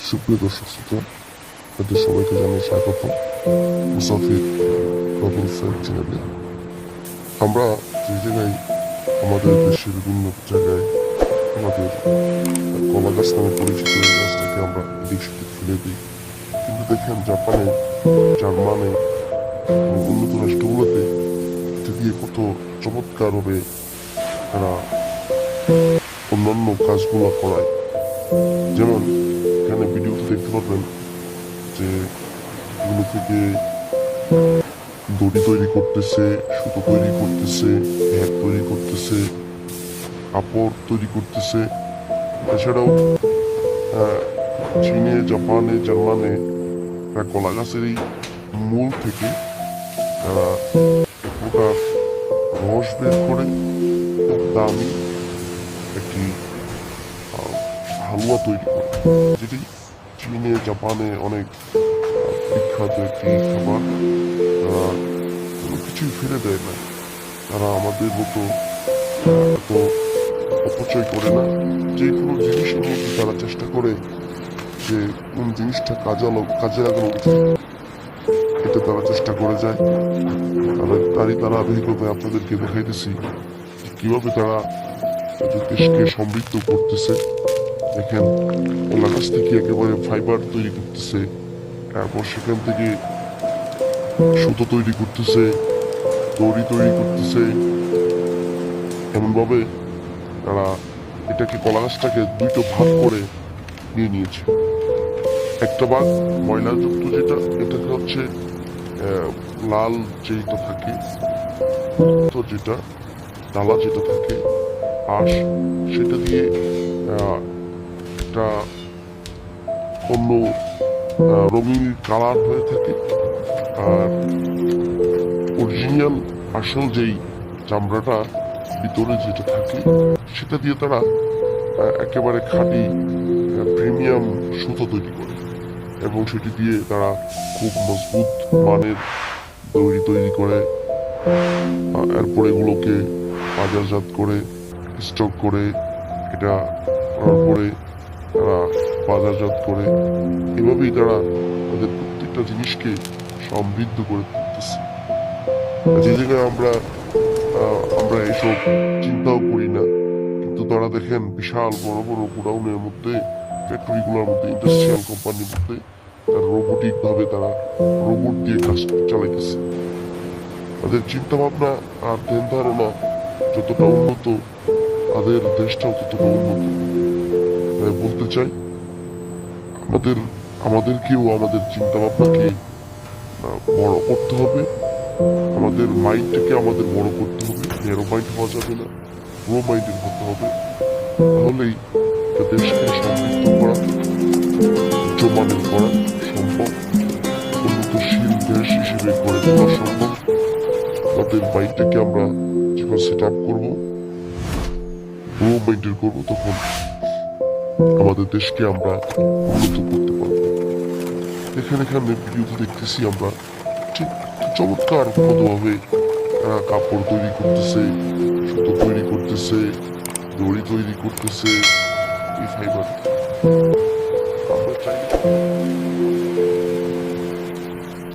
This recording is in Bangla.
সুপ্রিয় দর্শক শ্রোতা, তাদের সবাইকে জানিয়ে স্বাগত মুসাফির নতুন চ্যানেলে। আমরা যে জায়গায় আমাদের দেশের বিভিন্ন জায়গায় আমাদের কলা গাছ নামে পরিচিত এই গাছটাকে আমরা এদিক সেদিক ফেলে দিই, কিন্তু দেখেন জাপানে, জার্মানে, উন্নত রাষ্ট্রগুলোতে এটা দিয়ে কত চমৎকারভাবে তারা অন্যান্য কাজগুলো করায়। যেমন এখানে ভিডিওতে দেখতে পাবেন যে এগুলো থেকে দড়ি তৈরি করতেছে, সুতো তৈরি করতেছে, ব্যাগ তৈরি করতেছে, কাপড় তৈরি করতেছে। এছাড়াও চীনে, জাপানে, জার্মানে কলা গাছের এই মূল থেকে তারা গোটা রস বের করে খুব দামি একটি হালুয়া তৈরি করে, যেটি চীনে, জাপানে অনেক বিখ্যাত একটি খাবার। তারা কোনো কিছুই ফেলে দেয় না, তারা আমাদের মতো এত অপচয় করে না। যে কোনো জিনিসের মধ্যে তারা চেষ্টা করে যে কোন জিনিসটা কাজে লাগানো উচিত, এটা তারা চেষ্টা করে যায়। তারই তারা অভিজ্ঞতায় আপনাদেরকে দেখাইতেছি কিভাবে তারা তাদের দেশকে সমৃদ্ধ করতেছে। দেখেন, কলা গাছ থেকে একেবারে ফাইবার তৈরি করতেছে, তারপর সেখান থেকে সুতো তৈরি করতেছে, দড়ি তৈরি করতেছে। এমনভাবে তারা এটাকে, কলা গাছটাকে দুইটা ভাগ করে নিয়ে নিয়েছে। একটা ভাগ ময়লাযুক্ত, যেটা এটাকে হচ্ছে লাল যেটা থাকে, তো যেটা ডালা যেটা থাকে আঁশ, সেটা দিয়ে একটা অন্য রঙিন কালার হয়ে থাকে। আর অরিজিনাল আসল যেই চামড়াটা ভিতরে যেটা থাকে, সেটা দিয়ে তারা একেবারে খাঁটি প্রিমিয়াম সুতো তৈরি করে, এবং সেটি দিয়ে তারা খুব মজবুত মানের দড়ি তৈরি করে। এরপর এগুলোকে বাজারজাত করে, স্টক করে, এটা করার পরে তারা বাজারজাত করে। এভাবেই তারা তাদের প্রত্যেকটা জিনিসকে সমৃদ্ধ করে তুলতেছে। যে জায়গায় আমরা এসব চিন্তাও করি না, কিন্তু তারা দেখেন বিশাল বড় বড় গোডাউনের মধ্যে, ফ্যাক্টরিগুলোর মধ্যে, ইন্ডাস্ট্রিয়াল কোম্পানির মধ্যে তারা রোবোটিক ভাবে তারা রোবট দিয়ে কাজ চালাইতেছে। তাদের চিন্তা ভাবনা আর ধ্যান ধারণা যতটা উন্নত, তাদের দেশটাও ততটা উন্নত। বলতে চাই, আমাদেরকেও আমাদের চিন্তা ভাবনাকে বড় করতে হবে, আমাদের মাইন্ডটাকে আমাদের বড় করতে হবে। ন্যারো মাইন্ড হওয়া যাবে না, গ্রো মাইন্ডের হতে হবে। তাহলেই দেশকে সমৃদ্ধ করা, উচ্চমানের করা সম্ভব, উন্নতশীল দেশ হিসেবে গড়ে তোলা সম্ভব। আমাদের মাইন্ডটাকে আমরা যখন সেট আপ করবো, গ্রো মাইন্ডের করবো, তখন আমাদের দেশকে আমরা উন্নত করতে পারবো। এখানে ভিডিওতে দেখতেছি আমরা ঠিক চমৎকার মতোভাবে তারা কাপড় তৈরি করতেছে, সুতো তৈরি করতেছে, দড়ি তৈরি করতেছে। এই ফাইবার আমরা চাই